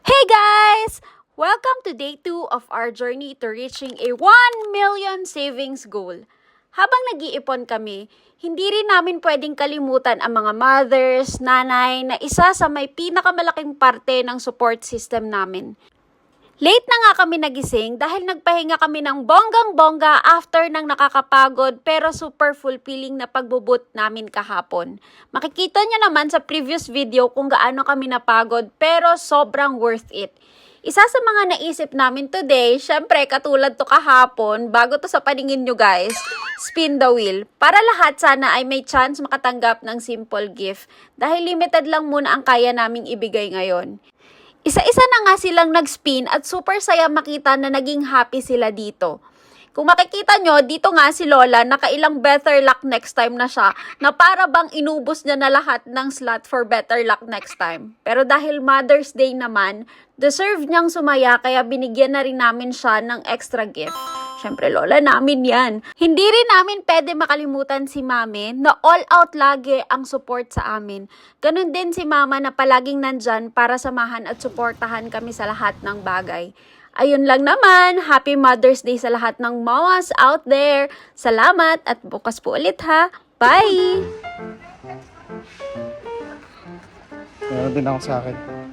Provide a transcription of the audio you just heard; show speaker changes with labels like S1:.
S1: Hey guys! Welcome to day 2 of our journey to reaching a 1 million savings goal. Habang nag-iipon kami, hindi rin namin pwedeng kalimutan ang mga mothers, nanay na isa sa may pinakamalaking parte ng support system namin. Late na nga kami nagising dahil nagpahinga kami ng bonggang-bongga after ng nakakapagod pero super fulfilling na pagbubut namin kahapon. Makikita nyo naman sa previous video kung gaano kami napagod pero sobrang worth it. Isa sa mga naisip namin today, syempre katulad to kahapon, bago to sa paningin nyo guys, spin the wheel. Para lahat sana ay may chance makatanggap ng simple gift dahil limited lang muna ang kaya naming ibigay ngayon. Isa-isa na nga silang nag-spin at super saya makita na naging happy sila dito. Kung makikita nyo, dito nga si Lola, nakailang better luck next time na siya, na para bang inubos niya na lahat ng slot for better luck next time. Pero dahil Mother's Day naman, deserve niyang sumaya kaya binigyan na rin namin siya ng extra gift. Siyempre, Lola namin yan. Hindi rin namin pwede makalimutan si Mami na all out lagi ang support sa amin. Ganon din si Mama na palaging nandyan para samahan at suportahan kami sa lahat ng bagay. Ayun lang naman, Happy Mother's Day sa lahat ng mamas out there. Salamat at bukas po ulit ha. Bye!
S2: Meron din ako sa akin.